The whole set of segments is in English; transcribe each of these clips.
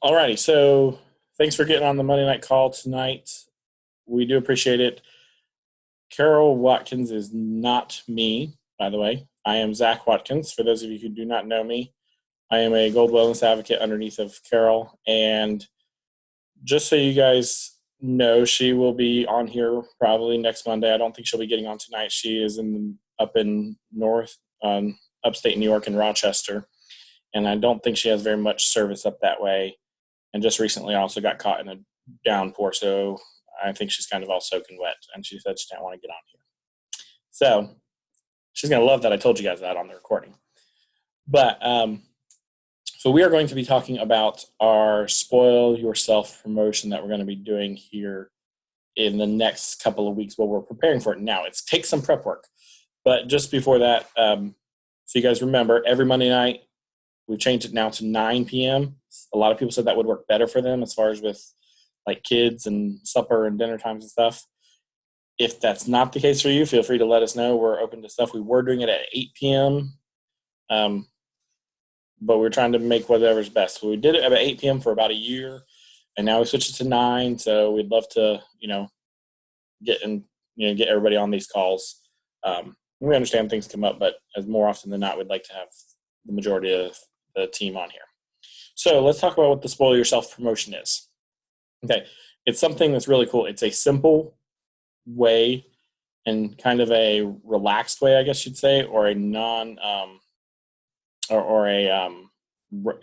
Alrighty, so thanks for getting on the Monday night call tonight. We do appreciate it. Carol Watkins is not me, by the way. I am Zach Watkins. For those of you who do not know me, I am a gold wellness advocate underneath of Carol. And just so you guys know, she will be on here probably next Monday. I don't think she'll be getting on tonight. She is up in upstate New York in Rochester. And I don't think she has very much service up that way. And just recently also got caught in a downpour, so I think she's kind of all soaking wet, and she said she didn't want to get on here. So she's going to love that I told you guys that on the recording. But so we are going to be talking about our Spoil Yourself promotion that we're going to be doing here in the next couple of weeks while we're preparing for it. Now, it takes some prep work. But just before that, so you guys remember, every Monday night, we've changed it now to 9 p.m. A lot of people said that would work better for them as far as with like kids and supper and dinner times and stuff. If that's not the case for you, feel free to let us know. We're open to stuff. We were doing it at 8 p.m., but we're trying to make whatever's best. So we did it at 8 p.m. for about a year, and now we switched it to 9. So we'd love to, get everybody on these calls. We understand things come up, but as more often than not, we'd like to have the majority of the team on here. So let's talk about what the Spoil Yourself promotion is. Okay, it's something that's really cool. It's a simple way and kind of a relaxed way, I guess you'd say, or a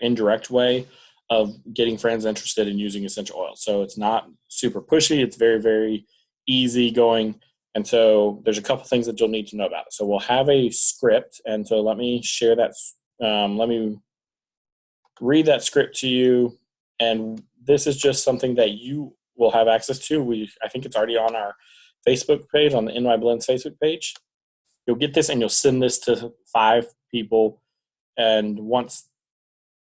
indirect way of getting friends interested in using essential oils. So it's not super pushy. It's very, very easy going. And so there's a couple things that you'll need to know about it. So we'll have a script. And so let me share that. Let me read that script to you. And this is just something that you will have access to. I think it's already on our Facebook page, on the NY Blends Facebook page. You'll get this and you'll send this to 5 people. And once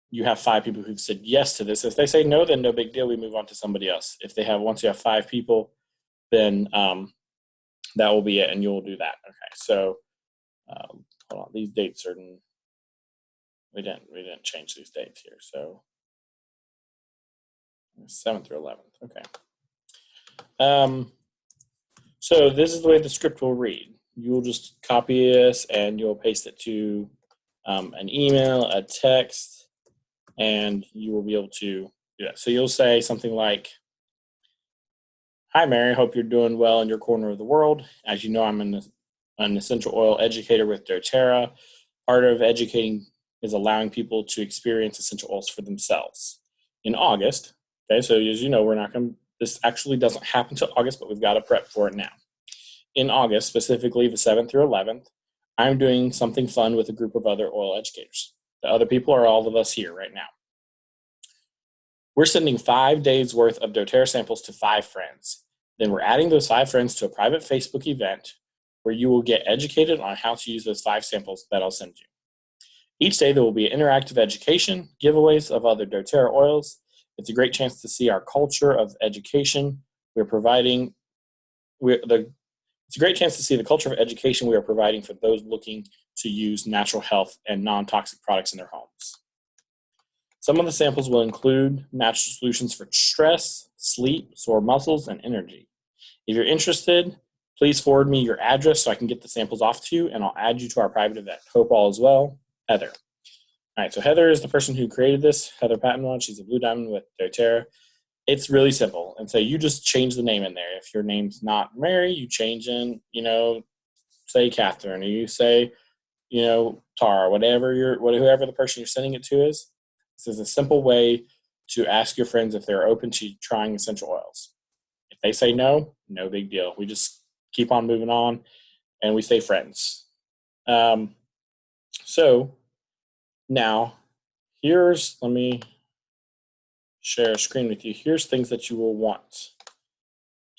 you have 5 people who've said yes to this, if they say no, then no big deal. We move on to somebody else. Once you have 5 people, then that will be it, and you'll do that. Okay, so hold on. These dates are we didn't change these dates here. So 7th through 11th. Okay. So this is the way the script will read. You'll just copy this and you'll paste it to an email, a text, and you will be able to do that. So you'll say something like, "Hi, Mary. Hope you're doing well in your corner of the world. As you know, I'm an essential oil educator with doTERRA. Part of educating is allowing people to experience essential oils for themselves. In August," okay, so as you know, this actually doesn't happen until August, but we've got to prep for it now. In August, specifically the 7th through 11th, I'm doing something fun with a group of other oil educators. The other people are all of us here right now. We're sending 5 days worth of doTERRA samples to 5 friends. Then we're adding those 5 friends to a private Facebook event where you will get educated on how to use those 5 samples that I'll send you. Each day there will be interactive education, giveaways of other doTERRA oils. It's a great chance to see our culture of education we're providing. It's a great chance to see the culture of education we are providing for those looking to use natural health and non-toxic products in their homes. Some of the samples will include natural solutions for stress, sleep, sore muscles, and energy. If you're interested, please forward me your address so I can get the samples off to you, and I'll add you to our private event. Hope all is well. Heather. All right, so Heather is the person who created this, Heather Pattenwad. She's a Blue Diamond with doTERRA. It's really simple. And so you just change the name in there. If your name's not Mary, you change in, say Catherine, or you say, Tara, whoever the person you're sending it to is. This is a simple way to ask your friends if they're open to trying essential oils. If they say no, no big deal. We just keep on moving on and we stay friends. So now let me share a screen with you. Here's things that you will want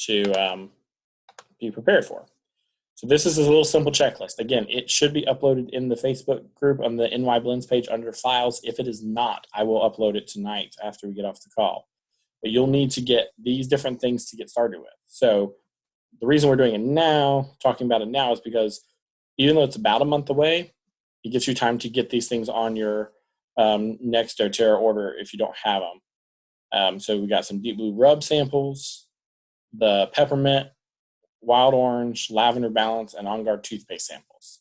to be prepared for. So this is a little simple checklist. Again, it should be uploaded in the Facebook group on the NY Blends page under files. If it is not, I will upload it tonight after we get off the call. But you'll need to get these different things to get started with. So the reason we're doing it now, talking about it now, is because even though it's about a month away, it gives you time to get these things on your next doTERRA order if you don't have them. So we got some Deep Blue Rub samples, the peppermint, wild orange, lavender balance, and On Guard toothpaste samples.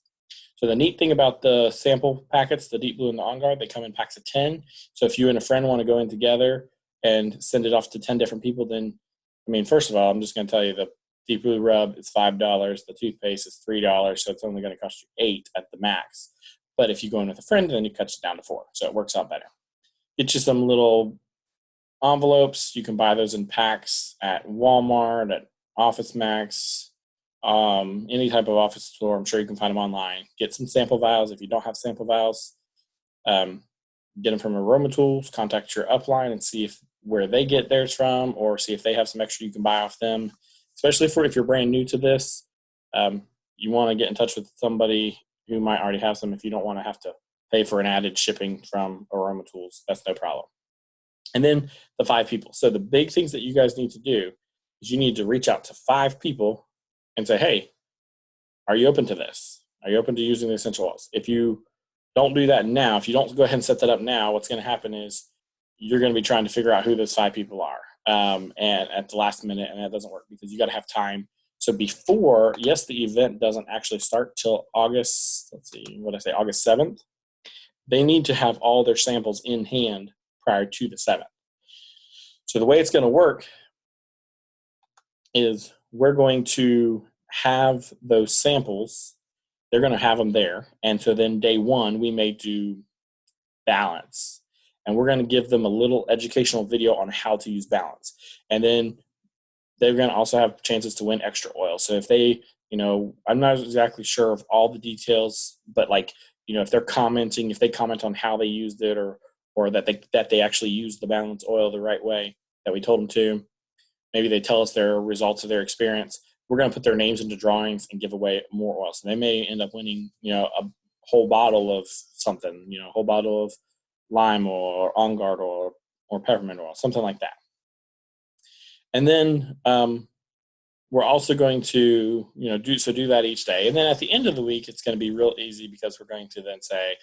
So the neat thing about the sample packets, the Deep Blue and the On Guard, they come in packs of 10. So if you and a friend want to go in together and send it off to 10 different people, then, I mean, first of all, I'm just going to tell you the Deep Blue Rub is $5. The toothpaste is $3, so it's only going to cost you $8 at the max. But if you go in with a friend, then it cuts it down to $4, so it works out better. Get you some little envelopes. You can buy those in packs at Walmart, at Office Max, any type of office store. I'm sure you can find them online. Get some sample vials. If you don't have sample vials, get them from Aroma Tools. Contact your upline and see where they get theirs from, or see if they have some extra you can buy off them. Especially if you're brand new to this, you want to get in touch with somebody who might already have some. If you don't want to have to pay for an added shipping from Aroma Tools, that's no problem. And then the 5 people. So the big things that you guys need to do is you need to reach out to 5 people and say, hey, are you open to this? Are you open to using the essential oils? If you don't do that now, if you don't go ahead and set that up now, what's going to happen is you're going to be trying to figure out who those 5 people are. And at the last minute, and that doesn't work because you got to have time. So before, yes, the event doesn't actually start till August 7th. They need to have all their samples in hand prior to the 7th. So the way it's going to work is we're going to have those samples. They're going to have them there. And so then day 1, we may do balance. And we're going to give them a little educational video on how to use balance. And then they're going to also have chances to win extra oil. So if they, I'm not exactly sure of all the details, but if they're commenting, if they comment on how they used it or that they actually used the balance oil the right way that we told them to, maybe they tell us their results of their experience, we're going to put their names into drawings and give away more oil. So they may end up winning, a whole bottle of something, a whole bottle of lime or On Guard or peppermint oil, something like that. And then we're also going to, do that each day. And then at the end of the week, it's going to be real easy because we're going to then say,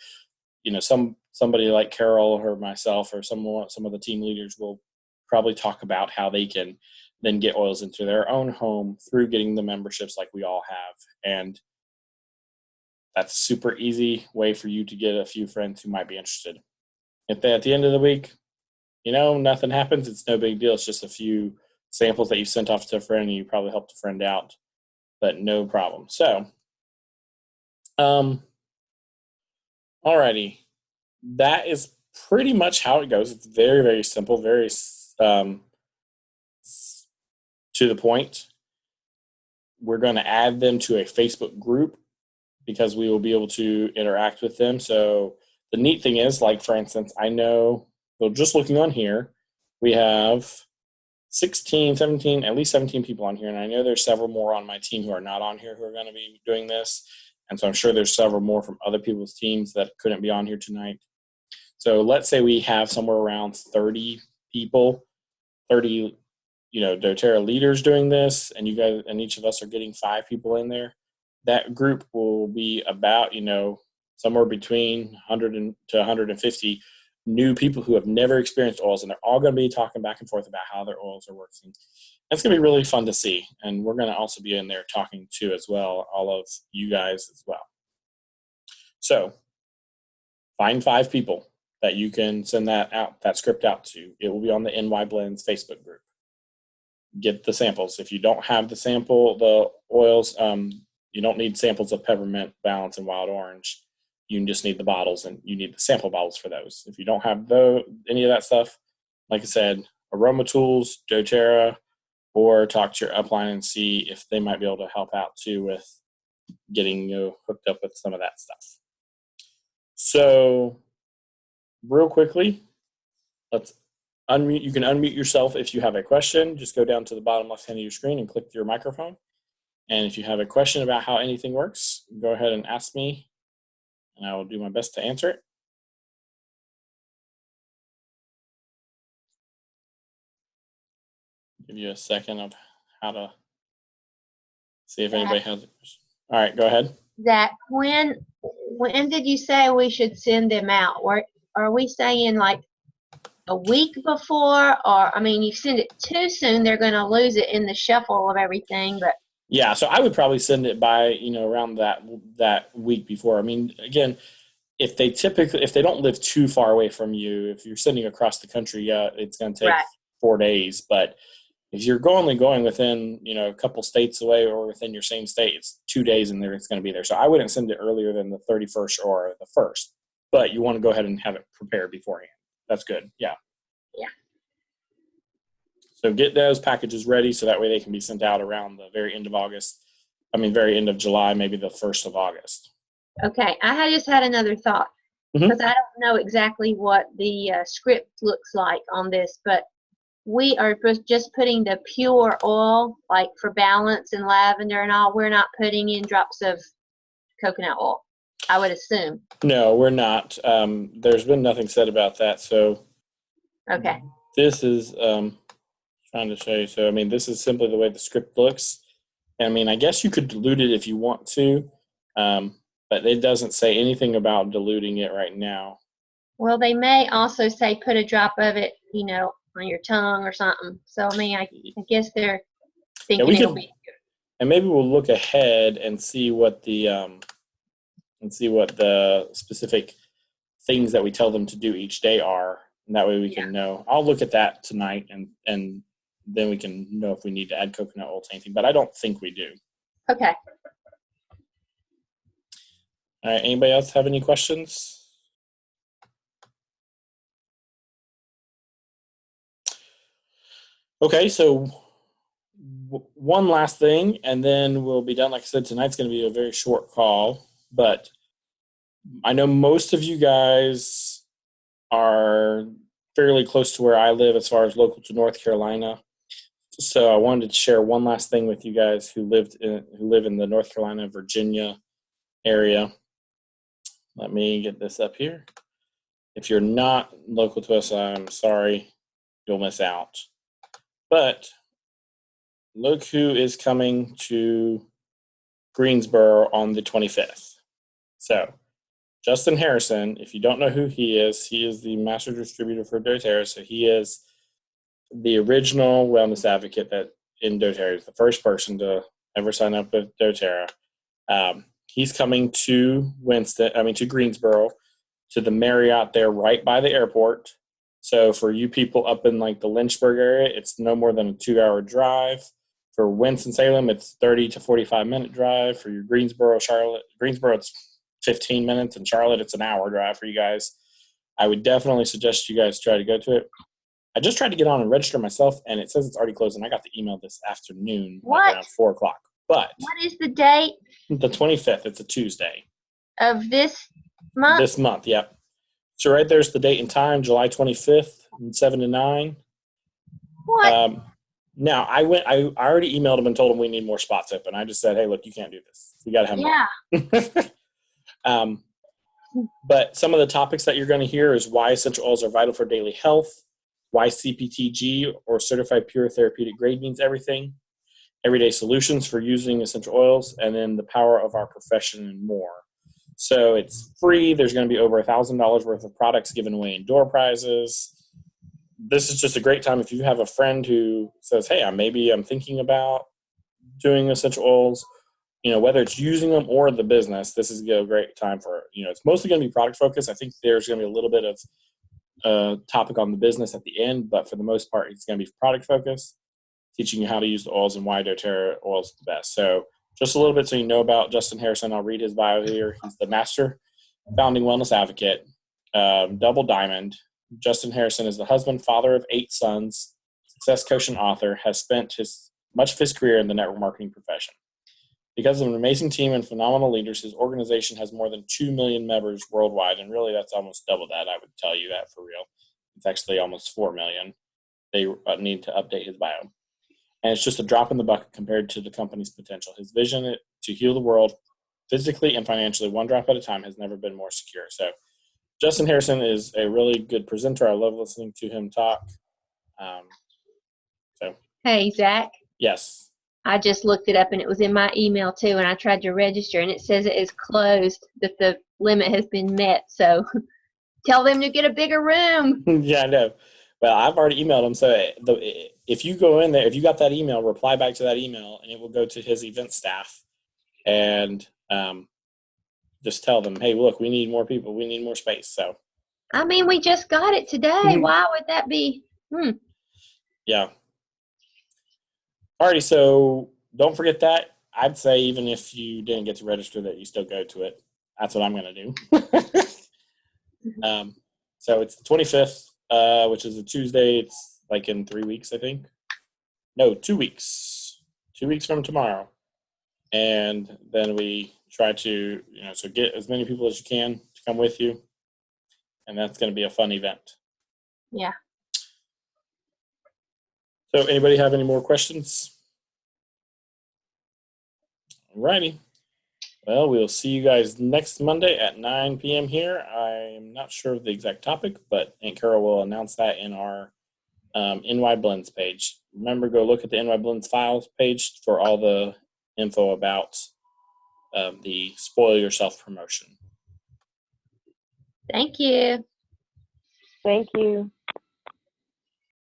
somebody like Carol or myself or some of the team leaders will probably talk about how they can then get oils into their own home through getting the memberships like we all have. And that's a super easy way for you to get a few friends who might be interested. If at the end of the week, nothing happens, it's no big deal. It's just a few samples that you sent off to a friend and you probably helped a friend out, but no problem. So, alrighty. That is pretty much how it goes. It's very, very simple, very to the point. We're going to add them to a Facebook group because we will be able to interact with them. So the neat thing is, for instance, I know, just looking on here, we have 16, 17, at least 17 people on here. And I know there's several more on my team who are not on here who are going to be doing this. And so I'm sure there's several more from other people's teams that couldn't be on here tonight. So let's say we have somewhere around 30 people, 30, doTERRA leaders doing this, and you guys and each of us are getting 5 people in there. That group will be about, somewhere between 100 to 150 new people who have never experienced oils, and they're all going to be talking back and forth about how their oils are working. That's going to be really fun to see, and we're going to also be in there talking to as well, all of you guys as well. So find 5 people that you can send that script out to. It will be on the NY Blends Facebook group. Get the samples. If you don't have the oils, you don't need samples of peppermint, balance, and wild orange. You just need the bottles, and you need the sample bottles for those. If you don't have any of that stuff, like I said, Aroma Tools, doTERRA, or talk to your upline and see if they might be able to help out too with getting you hooked up with some of that stuff. So real quickly, let's unmute. You can unmute yourself if you have a question. Just go down to the bottom left hand of your screen and click your microphone. And if you have a question about how anything works, go ahead and ask me, and I will do my best to answer it. Give you a second of how to see if anybody has a question. All right, go ahead. Zach, when did you say we should send them out? Or are we saying a week before, or I mean, you send it too soon, they're going to lose it in the shuffle of everything. But Yeah, so I would probably send it by, around that week before. I mean, again, if they don't live too far away from you, if you're sending across the country, yeah, it's going to take right, 4 days. But if you're only going within, a couple states away or within your same state, it's 2 days and it's going to be there. So I wouldn't send it earlier than the 31st or the 1st. But you want to go ahead and have it prepared beforehand. That's good. Yeah. yeah, So get those packages ready so that way they can be sent out around the very end of August. Very end of July, maybe the 1st of August. okay. I just had another thought because I don't know exactly what the script looks like on this, but we are just putting the pure oil, like for balance and lavender and all. We're not putting in drops of coconut oil, I would assume. No, we're not. There's been nothing said about that. So Okay. this is trying to show you. So, this is simply the way the script looks. I guess you could dilute it if you want to, but it doesn't say anything about diluting it right now. Well, they may also say put a drop of it, on your tongue or something. So, I guess they're thinking it'll be. And maybe we'll look ahead and see what the specific things that we tell them to do each day are, and that way we can know. I'll look at that tonight, and then we can know if we need to add coconut oil to anything. But I don't think we do. Okay. All right. Anybody else have any questions? Okay, so one last thing, and then we'll be done. Like I said, tonight's going to be a very short call, but I know most of you guys are fairly close to where I live as far as local to North Carolina. So I wanted to share one last thing with you guys who live in the North Carolina, Virginia area. Let me get this up here. If you're not local to us, I'm sorry, you'll miss out. But look who is coming to Greensboro on the 25th. So Justin Harrison, if you don't know who he is the master distributor for doTERRA. So he is the original wellness advocate that in doTERRA. He's the first person to ever sign up with doTERRA. He's coming to Greensboro, to the Marriott there right by the airport. So for you people up in like the Lynchburg area, it's no more than a 2-hour drive. For Winston-Salem, it's 30 to 45-minute drive. For your Greensboro, Charlotte, it's 15 minutes, and Charlotte, it's an hour drive for you guys. I would definitely suggest you guys try to go to it. I just tried to get on and register myself, and it says it's already closed, and I got the email this afternoon, like around 4 o'clock. But what is the date? The 25th. It's a Tuesday. Of this month? This month, yep. So right there's the date and time, July 25th, from 7 to 9. What? Now, I already emailed them and told them we need more spots open. I just said, hey, look, you can't do this. We got to have more. But some of the topics that you're going to hear is why essential oils are vital for daily health, why CPTG or Certified Pure Therapeutic Grade means everything, everyday solutions for using essential oils, and then the power of our profession and more. So it's free. There's going to be over $1,000 worth of products given away in door prizes. This is just a great time if you have a friend who says, hey, I'm thinking about doing essential oils, whether it's using them or the business, this is a great time for, it's mostly going to be product focused. I think there's going to be a little bit of topic on the business at the end, but for the most part, it's going to be product focused, teaching you how to use the oils and why doTERRA oil is the best. So just a little bit so you know about Justin Harrison. I'll read his bio here. He's the master founding wellness advocate, double diamond. Justin Harrison is the husband, father of 8 sons, success coach and author, has spent much of his career in the network marketing profession. Because of an amazing team and phenomenal leaders, his organization has more than 2 million members worldwide, and really that's almost double that, I would tell you that for real. It's actually almost 4 million. They need to update his bio. And it's just a drop in the bucket compared to the company's potential. His vision to heal the world physically and financially, one drop at a time, has never been more secure. So Justin Harrison is a really good presenter. I love listening to him talk. Hey, Zach. Yes. I just looked it up, and it was in my email, too, and I tried to register, and it says it is closed, that the limit has been met. So tell them to get a bigger room. Yeah, I know. Well, I've already emailed him. So if you go in there, if you got that email, reply back to that email, and it will go to his event staff, and just tell them, hey, look, we need more people. We need more space. So. I mean, we just got it today. Why would that be? Yeah. Alrighty, so don't forget that. I'd say even if you didn't get to register, that you still go to it. That's what I'm going to do. So it's the 25th, which is a Tuesday. It's like in 3 weeks, I think. No, 2 weeks. 2 weeks from tomorrow. And then we try to, so get as many people as you can to come with you. And that's going to be a fun event. Yeah. So anybody have any more questions? Alrighty. Well, we'll see you guys next Monday at 9 p.m. here. I'm not sure of the exact topic, but Aunt Carol will announce that in our NY Blends page. Remember, go look at the NY Blends files page for all the info about the Spoil Yourself promotion. Thank you. Thank you.